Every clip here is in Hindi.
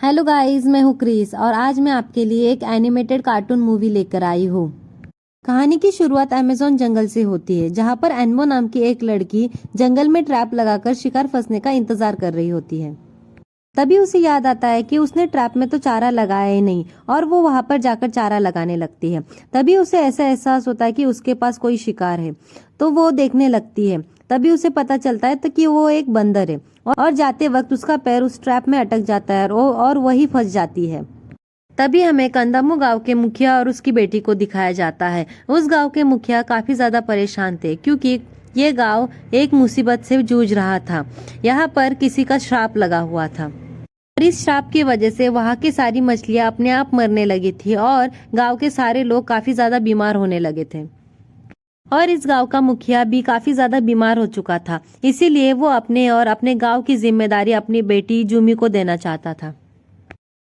हेलो गाइस, मैं हूँ क्रिस और आज मैं आपके लिए एक एनिमेटेड कार्टून मूवी लेकर आई हूँ। कहानी की शुरुआत अमेज़न जंगल से होती है, जहाँ पर एनबो नाम की एक लड़की जंगल में ट्रैप लगाकर शिकार फंसने का इंतजार कर रही होती है। तभी उसे याद आता है कि उसने ट्रैप में तो चारा लगाया ही नहीं और वो वहां पर जाकर चारा लगाने लगती है। तभी उसे ऐसा एहसास होता है कि उसके पास कोई शिकार है, तो वो देखने लगती है। तभी उसे पता चलता है तो कि वो एक बंदर है और जाते वक्त उसका पैर उस ट्रैप में अटक जाता है और वही फंस जाती है। तभी हमें कंदामू गांव के मुखिया और उसकी बेटी को दिखाया जाता है। उस गांव के मुखिया काफी ज्यादा परेशान थे क्योंकि ये गांव एक मुसीबत से जूझ रहा था। यहाँ पर किसी का श्राप लगा हुआ था और इस श्राप की वजह से वहाँ की सारी मछलियाँ अपने आप मरने लगी थी और गांव के सारे लोग काफी ज्यादा बीमार होने लगे थे। और इस गांव का मुखिया भी काफी ज्यादा बीमार हो चुका था, इसीलिए वो अपने और अपने गांव की जिम्मेदारी अपनी बेटी जूमी को देना चाहता था,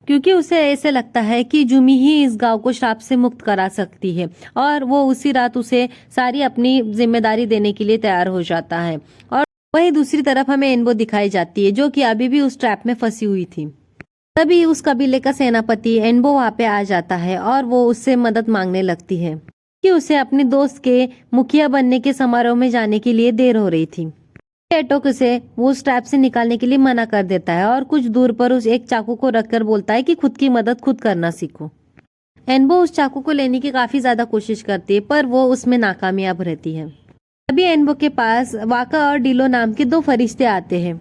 क्योंकि उसे ऐसे लगता है कि जूमी ही इस गांव को श्राप से मुक्त करा सकती है। और वो उसी रात उसे सारी अपनी जिम्मेदारी देने के लिए तैयार हो जाता है। और वही दूसरी तरफ हमें एनबो दिखाई जाती है, जो कि अभी भी उस ट्रैप में फंसी हुई थी। तभी उस कबीले का सेनापति एनबो वहां पे आ जाता है और वो उससे मदद मांगने लगती है कि उसे अपने दोस्त के मुखिया बनने के समारोह में जाने के लिए देर हो रही थी। एटोक उसे वो उस ट्रैप से निकालने के लिए मना कर देता है और कुछ दूर पर उस एक चाकू को रखकर बोलता है कि खुद की मदद खुद करना सीखो। एनबो उस चाकू को लेने की काफी ज्यादा कोशिश करती है, पर वो उसमें नाकामयाब रहती है। तभी एनबो के पास वाका और डिलो नाम के दो फरिश्ते आते हैं।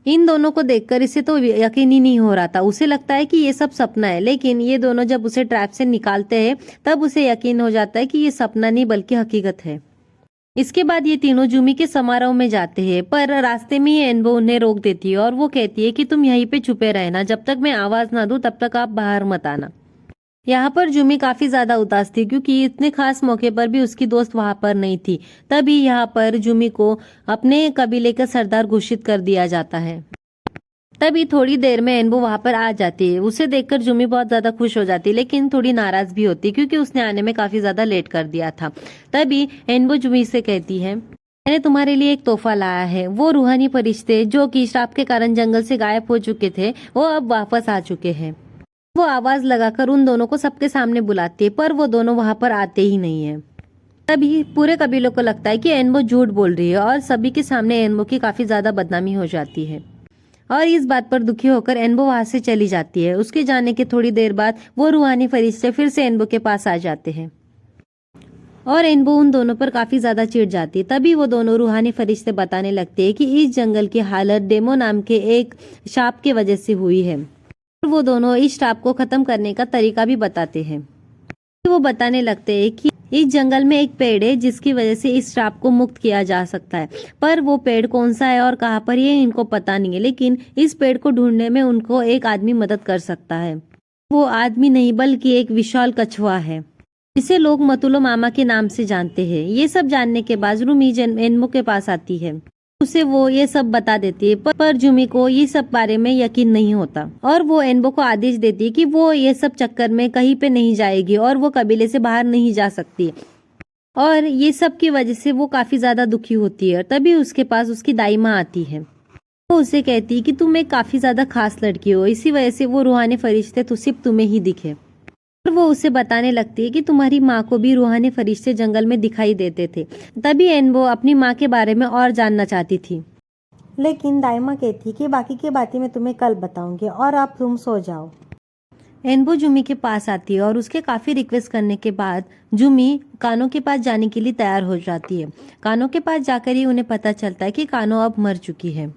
इन दोनों को देखकर इसे तो यकीन ही नहीं हो रहा था। उसे लगता है कि ये सब सपना है, लेकिन ये दोनों जब उसे ट्रैप से निकालते हैं तब उसे यकीन हो जाता है कि ये सपना नहीं बल्कि हकीकत है। इसके बाद ये तीनों जूमी के समारोह में जाते हैं, पर रास्ते में ही एनबो उन्हें रोक देती है और वो कहती है कि तुम यहीं पे छुपे रहना, जब तक मैं आवाज ना दूं तब तक आप बाहर मत आना। यहाँ पर जूमी काफी ज्यादा उदास थी क्योंकि इतने खास मौके पर भी उसकी दोस्त वहां पर नहीं थी। तभी यहाँ पर जूमी को अपने कबीले का सरदार घोषित कर दिया जाता है। तभी थोड़ी देर में एनबो वहां पर आ जाती है। उसे देखकर जूमी बहुत ज्यादा खुश हो जाती है, लेकिन थोड़ी नाराज भी होती है क्योंकि उसने आने में काफी ज्यादा लेट कर दिया था। तभी एनबो जूमी से कहती है, मैंने तुम्हारे लिए एक तोहफा लाया है। वो रूहानी फरिश्ते जो कि श्राप के कारण जंगल से गायब हो चुके थे, वो अब वापस आ चुके हैं। वो आवाज लगाकर उन दोनों को सबके सामने बुलाती है, पर वो दोनों वहां पर आते ही नहीं है। तभी पूरे कबीलों को लगता है कि एनबो झूठ बोल रही है और सभी के सामने एनबो की काफी ज्यादा बदनामी हो जाती है। और इस बात पर दुखी होकर एनबो वहां से चली जाती है। उसके जाने के थोड़ी देर बाद वो रूहानी फरिश्ते फिर से एनबो के पास आ जाते हैं और एनबो उन दोनों पर काफी ज्यादा चिढ़ जाती है। तभी वो दोनों रूहानी फरिश्ते बताने लगते हैं कि इस जंगल की हालत डेमो नाम के एक शाप की वजह से हुई है और वो दोनों इस शाप को खत्म करने का तरीका भी बताते हैं। वो बताने लगते हैं कि इस जंगल में एक पेड़ है जिसकी वजह से इस श्राप को मुक्त किया जा सकता है, पर वो पेड़ कौन सा है और कहाँ पर ये इनको पता नहीं है। लेकिन इस पेड़ को ढूंढने में उनको एक आदमी मदद कर सकता है। वो आदमी नहीं बल्कि एक विशाल कछुआ है, जिसे लोग मतुलो मामा के नाम से जानते हैं। ये सब जानने के बाद रूमी एनबो के पास आती है। उसे वो ये सब बता देती है, पर जूमी को ये सब बारे में यकीन नहीं होता और वो एनबो को आदेश देती है कि वो ये सब चक्कर में कहीं पे नहीं जाएगी और वो कबीले से बाहर नहीं जा सकती। और ये सब की वजह से वो काफी ज्यादा दुखी होती है। तभी उसके पास उसकी दाई माँ आती है। वो उसे कहती है कि तुम एक काफी ज्यादा खास लड़की हो, इसी वजह से वो रूहानी फरिश्ते तो सिर्फ तुम्हें ही दिखे। और वो उसे बताने लगती है कि तुम्हारी माँ को भी रूहानी फरिश्ते जंगल में दिखाई देते थे। तभी एनबो अपनी माँ के बारे में और जानना चाहती थी, लेकिन दाइमा कहती कि बाकी की बातें मैं तुम्हें कल बताऊंगी और अब तुम सो जाओ। एनबो जूमी के पास आती है और उसके काफी रिक्वेस्ट करने के बाद जूमी कानो के पास जाने के लिए तैयार हो जाती है। कानो के पास जाकर ही उन्हें पता चलता है कि कानो अब मर चुकी है।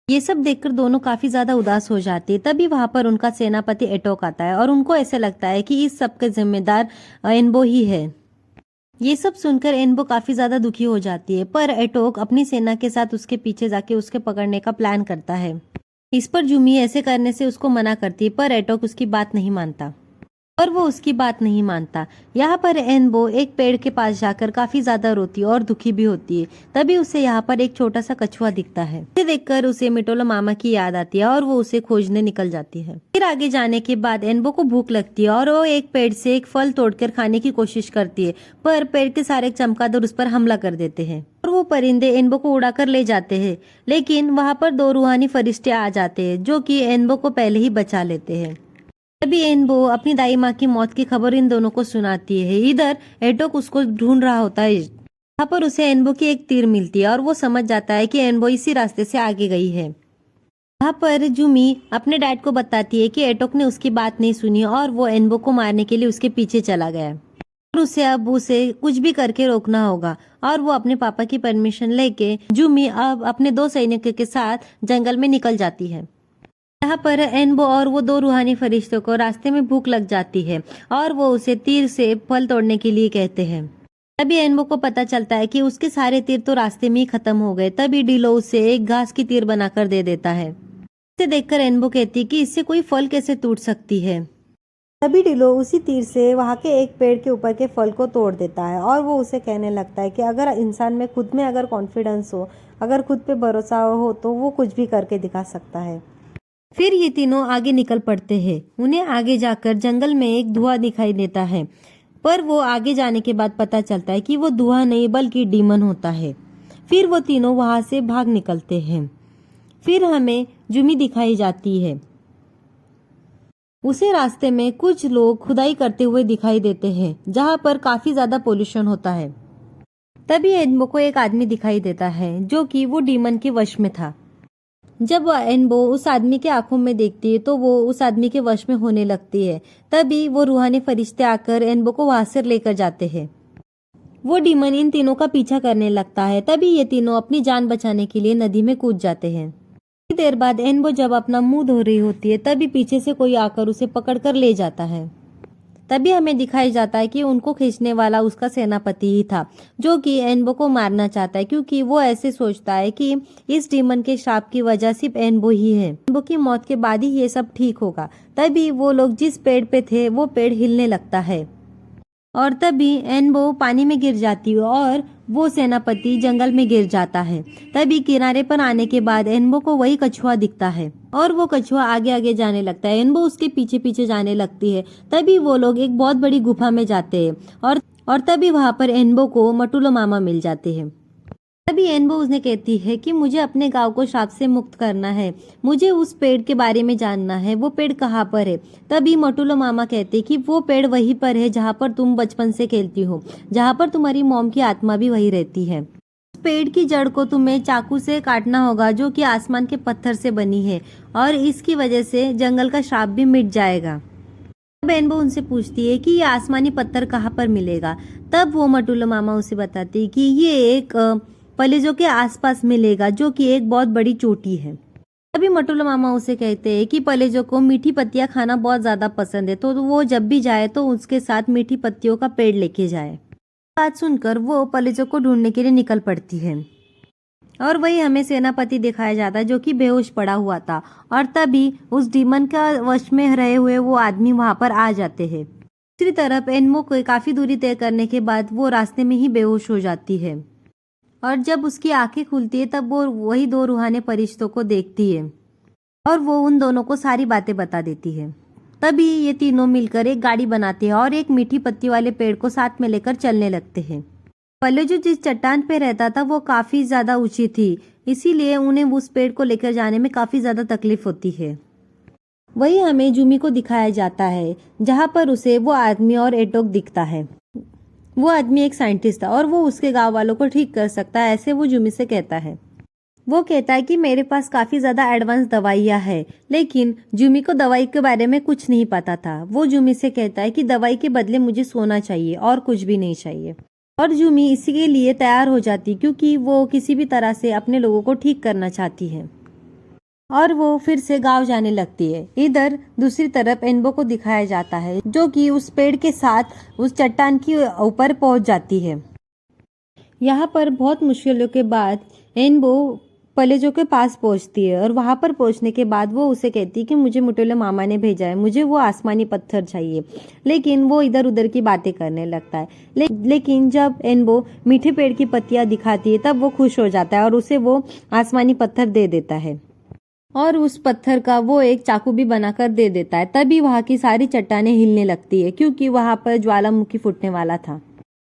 ये सब देखकर दोनों काफी ज्यादा उदास हो जाती है। तभी वहां पर उनका सेनापति एटोक आता है और उनको ऐसे लगता है कि इस सब के जिम्मेदार एनबो ही है। ये सब सुनकर एनबो काफी ज्यादा दुखी हो जाती है, पर एटोक अपनी सेना के साथ उसके पीछे जाके उसके पकड़ने का प्लान करता है। इस पर जूमी ऐसे करने से उसको मना करती है, पर एटोक उसकी बात नहीं मानता। पर वो उसकी बात नहीं मानता। यहाँ पर एनबो एक पेड़ के पास जाकर काफी ज्यादा रोती है और दुखी भी होती है। तभी उसे यहाँ पर एक छोटा सा कछुआ दिखता है। उसे देखकर उसे मिटोला मामा की याद आती है और वो उसे खोजने निकल जाती है। फिर आगे जाने के बाद एनबो को भूख लगती है और वो एक पेड़ से एक फल तोड़कर खाने की कोशिश करती है, पर पेड़ के सारे चमगादड़ उस पर हमला कर देते हैं और वो परिंदे एनबो को उड़ाकर ले जाते हैं। लेकिन वहाँ पर दो रूहानी फरिश्ते आ जाते हैं जो कि एनबो को पहले ही बचा लेते हैं। तभी एनबो अपनी दाई माँ की मौत की खबर इन दोनों को सुनाती है। इधर एटोक उसको ढूंढ रहा होता है। यहाँ पर उसे एनबो की एक तीर मिलती है और वो समझ जाता है कि एनबो इसी रास्ते से आगे गई है। यहाँ पर जूमी अपने डैड को बताती है कि एटोक ने उसकी बात नहीं सुनी और वो एनबो को मारने के लिए उसके पीछे चला गया और उसे अब उसे कुछ भी करके रोकना होगा। और वो अपने पापा की परमिशन लेके जूमी अब अपने 2 सैनिकों के साथ जंगल में निकल जाती है। यहाँ पर एनबो और वो 2 रूहानी फरिश्तों को रास्ते में भूख लग जाती है और वो उसे तीर से फल तोड़ने के लिए कहते हैं। तभी एनबो को पता चलता है कि उसके सारे तीर तो रास्ते में ही खत्म हो गए। तभी डिलो उसे एक घास की तीर बनाकर दे देता है। इसे देखकर एनबो कहती है कि इससे कोई फल कैसे टूट सकती है। तभी डिलो उसी तीर से वहाँ के एक पेड़ के ऊपर के फल को तोड़ देता है और वो उसे कहने लगता है कि अगर इंसान में खुद में अगर कॉन्फिडेंस हो, अगर खुद पे भरोसा हो तो वो कुछ भी करके दिखा सकता है। फिर ये तीनों आगे निकल पड़ते हैं। उन्हें आगे जाकर जंगल में एक धुआं दिखाई देता है, पर वो आगे जाने के बाद पता चलता है कि वो धुआं नहीं बल्कि डीमन होता है। फिर वो तीनों वहां से भाग निकलते हैं। फिर हमें जूमी दिखाई जाती है। उसे रास्ते में कुछ लोग खुदाई करते हुए दिखाई देते हैं जहाँ पर काफी ज्यादा पोल्यूशन होता है। तभी एनबो को एक आदमी दिखाई देता है जो कि वो डीमन के वश में था। जब एनबो उस आदमी के आंखों में देखती है तो वो उस आदमी के वश में होने लगती है। तभी वो रूहानी फरिश्ते आकर एनबो को वहां से लेकर जाते हैं। वो डीमन इन तीनों का पीछा करने लगता है। तभी ये तीनों अपनी जान बचाने के लिए नदी में कूद जाते हैं। कुछ देर बाद एनबो जब अपना मुंह धो रही होती है तभी पीछे से कोई आकर उसे पकड़कर ले जाता है। तभी हमें दिखाई जाता है कि उनको खींचने वाला उसका सेनापति ही था जो कि एनबो को मारना चाहता है, क्योंकि वो ऐसे सोचता है कि इस डीमन के श्राप की वजह सिर्फ एनबो ही है। एनबो की मौत के बाद ही ये सब ठीक होगा। तभी वो लोग जिस पेड़ पे थे वो पेड़ हिलने लगता है और तभी एनबो पानी में गिर जाती है और वो सेनापति जंगल में गिर जाता है। तभी किनारे पर आने के बाद एनबो को वही कछुआ दिखता है और वो कछुआ आगे आगे जाने लगता है। एनबो उसके पीछे पीछे जाने लगती है। तभी वो लोग एक बहुत बड़ी गुफा में जाते हैं और तभी वहां पर एनबो को मटुलो मामा मिल जाते हैं। तभी एनबो उसने कहती है कि मुझे अपने गांव को श्राप से मुक्त करना है, मुझे उस पेड़ के बारे में जानना है, वो पेड़ कहाँ पर है। तभी मटुलो मामा कहते कि वो पेड़ वहीं पर है जहाँ पर तुम बचपन से खेलती हो, जहाँ पर तुम्हारी मॉम की आत्मा भी वही रहती है। उस पेड़ की जड़ को तुम्हें चाकू से काटना होगा जो कि आसमान के पत्थर से बनी है और इसकी वजह से जंगल का श्राप भी मिट जाएगा। तब एनबो उनसे पूछती है कि ये आसमानी पत्थर कहाँ पर मिलेगा। तब वो मटुलो मामा उसे बताती है कि ये एक पलेजो के आसपास मिलेगा जो कि एक बहुत बड़ी चोटी है। तभी मटुलो मामा उसे कहते हैं कि पलेजो को मीठी पत्तियां खाना बहुत ज्यादा पसंद है, तो वो जब भी जाए तो उसके साथ मीठी पत्तियों का पेड़ लेके जाए। बात सुनकर वो पलेजो को ढूंढने के लिए निकल पड़ती है और वही हमें सेनापति दिखाया जाता है जो कि बेहोश पड़ा हुआ था और तभी उस डीमन का वश में रहे हुए वो आदमी वहां पर आ जाते हैं। दूसरी तरफ एनमो को काफी दूरी तय करने के बाद वो रास्ते में ही बेहोश हो जाती है और जब उसकी आंखें खुलती है तब वो वही 2 रूहानी फरिश्तों को देखती है और वो उन दोनों को सारी बातें बता देती है। तभी ये तीनों मिलकर एक गाड़ी बनाते हैं और एक मीठी पत्ती वाले पेड़ को साथ में लेकर चलने लगते हैं। पलेजो जिस चट्टान पे रहता था वो काफी ज्यादा ऊंची थी, इसीलिए उन्हें उस पेड़ को लेकर जाने में काफी ज्यादा तकलीफ होती है। वही हमें जूमी को दिखाया जाता है जहाँ पर उसे वो आदमी और एटोक दिखता है। वो आदमी एक साइंटिस्ट था और वो उसके गांव वालों को ठीक कर सकता है, ऐसे वो जूमी से कहता है। वो कहता है कि मेरे पास काफी ज्यादा एडवांस दवाइयाँ है, लेकिन जूमी को दवाई के बारे में कुछ नहीं पता था। वो जूमी से कहता है कि दवाई के बदले मुझे सोना चाहिए और कुछ भी नहीं चाहिए और जूमी इसी के लिए तैयार हो जाती क्योंकि वो किसी भी तरह से अपने लोगों को ठीक करना चाहती है और वो फिर से गांव जाने लगती है। इधर दूसरी तरफ एनबो को दिखाया जाता है जो कि उस पेड़ के साथ उस चट्टान की ऊपर पहुंच जाती है। यहाँ पर बहुत मुश्किलों के बाद एनबो पलेजो के पास पहुंचती है और वहां पर पहुंचने के बाद वो उसे कहती है कि मुझे मुटोले मामा ने भेजा है, मुझे वो आसमानी पत्थर चाहिए। लेकिन वो इधर उधर की बातें करने लगता है। लेकिन जब एनबो मीठे पेड़ की पत्तियां दिखाती है तब वो खुश हो जाता है और उसे वो आसमानी पत्थर दे देता है और उस पत्थर का वो एक चाकू भी बनाकर दे देता है। तभी वहां की सारी चट्टानें हिलने लगती है क्योंकि वहां पर ज्वालामुखी फूटने वाला था।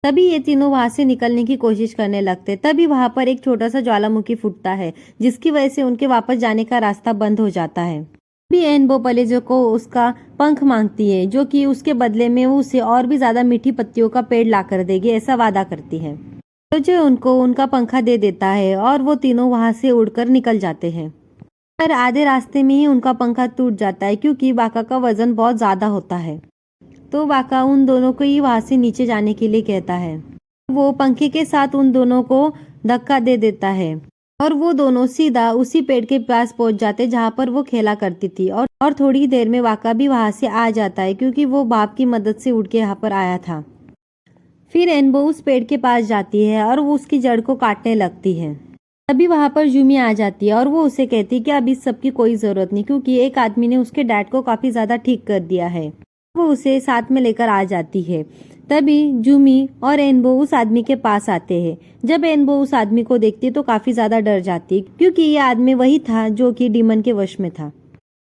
तभी ये तीनों वहां से निकलने की कोशिश करने लगते। तभी वहां पर एक छोटा सा ज्वालामुखी फूटता है जिसकी वजह से उनके वापस जाने का रास्ता बंद हो जाता है। तभी एनबो पलेजो को उसका पंख मांगती है जो कि उसके बदले में वो उसे और भी ज्यादा मीठी पत्तियों का पेड़ ला कर देगी, ऐसा वादा करती है। तो जो उनको उनका पंखा दे देता है और वो तीनों वहां से उड़कर निकल जाते हैं। पर आधे रास्ते में ही उनका पंखा टूट जाता है क्योंकि बाका का वजन बहुत ज्यादा होता है। तो बाका उन दोनों को ही वहां से नीचे जाने के लिए कहता है। वो पंखे के साथ उन दोनों को धक्का दे देता है और वो दोनों सीधा उसी पेड़ के पास पहुंच जाते जहां पर वो खेला करती थी। और थोड़ी देर में बाका भी वहां से आ जाता है क्योंकि वो बाप की मदद से उड़ के यहाँ पर आया था। फिर एनबो उस पेड़ के पास जाती है और वो उसकी जड़ को काटने लगती है। तभी वहां पर जूमी आ जाती है और वो उसे कहती है कि अब इस सब की कोई जरूरत नहीं क्योंकि एक आदमी ने उसके डैड को काफी ज्यादा ठीक कर दिया है। वो उसे साथ में लेकर आ जाती है। तभी जूमी और एनबो उस आदमी के पास आते हैं। जब एनबो उस आदमी को देखती है तो काफी ज्यादा डर जाती है क्योंकि ये आदमी वही था जो कि डीमन के वश में था।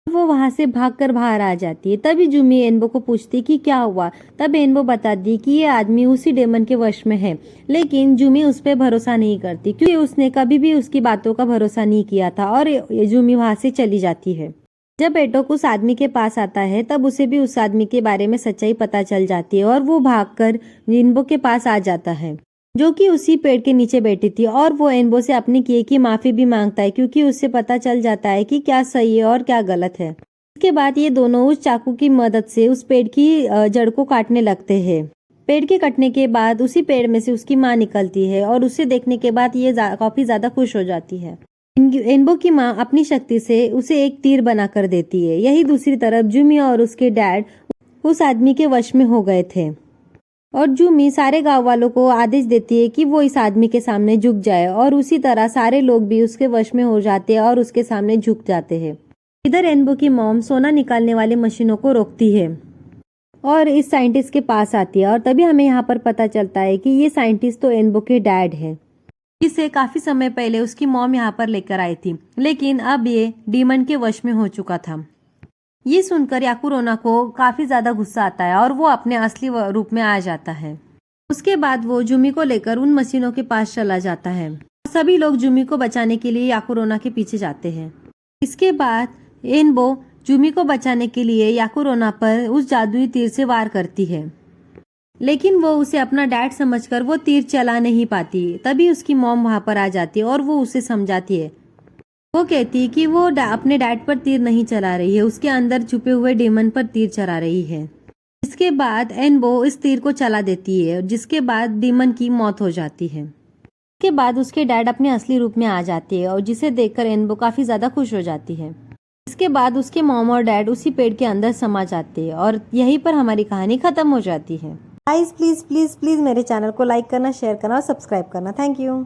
वो वहां से भागकर बाहर आ जाती है। तभी जूमी एनबो को पूछती कि क्या हुआ। तब एनबो बताती कि ये आदमी उसी डेमन के वश में है। लेकिन जूमी उस पर भरोसा नहीं करती क्योंकि उसने कभी भी उसकी बातों का भरोसा नहीं किया था और जूमी वहां से चली जाती है। जब एटोक उस आदमी के पास आता है तब उसे भी उस आदमी के बारे में सच्चाई पता चल जाती है और वो भागकर एनबो के पास आ जाता है जो कि उसी पेड़ के नीचे बैठी थी। और वो एनबो से अपने किए की माफी भी मांगता है क्योंकि उससे पता चल जाता है कि क्या सही है और क्या गलत है। इसके बाद ये दोनों उस चाकू की मदद से उस पेड़ की जड़ को काटने लगते हैं। पेड़ के कटने के बाद उसी पेड़ में से उसकी माँ निकलती है और उसे देखने के बाद ये काफी ज्यादा खुश हो जाती है। एनबो की माँ अपनी शक्ति से उसे एक तीर बनाकर देती है। यही दूसरी तरफ जूमी और उसके डैड उस आदमी के वश में हो गए थे और जूमी सारे गांव वालों को आदेश देती है कि वो इस आदमी के सामने झुक जाए और उसी तरह सारे लोग भी उसके वश में हो जाते हैं और उसके सामने झुक जाते हैं। इधर एनबो की मॉम सोना निकालने वाली मशीनों को रोकती है और इस साइंटिस्ट के पास आती है और तभी हमें यहाँ पर पता चलता है कि ये साइंटिस्ट तो एनबो के डैड है। इसे काफी समय पहले उसकी मॉम यहाँ पर लेकर आई थी लेकिन अब ये डीमन के वश में हो चुका था। ये सुनकर याकुरोना को काफी ज्यादा गुस्सा आता है और वो अपने असली रूप में आ जाता है। उसके बाद वो जूमी को लेकर उन मशीनों के पास चला जाता है। सभी लोग जूमी को बचाने के लिए याकुरोना के पीछे जाते हैं। इसके बाद एनबो जूमी को बचाने के लिए याकुरोना पर उस जादुई तीर से वार करती है लेकिन वो उसे अपना डैड समझकर वो तीर चला नहीं पाती। तभी उसकी मॉम वहां पर आ जाती है और वो उसे समझाती है। वो कहती है कि वो अपने डैड पर तीर नहीं चला रही है, उसके अंदर छुपे हुए डेमन पर तीर चला रही है। इसके बाद एनबो इस तीर को चला देती है जिसके बाद डेमन की मौत हो जाती है। इसके बाद उसके डैड अपने असली रूप में आ जाते हैं और जिसे देखकर एनबो काफी ज्यादा खुश हो जाती है। इसके बाद उसके मॉम और डैड उसी पेड़ के अंदर समा जाते हैं और यहीं पर हमारी कहानी खत्म हो जाती है। गाइस प्लीज प्लीज प्लीज मेरे चैनल को लाइक करना, शेयर करना और सब्सक्राइब करना। Thank you.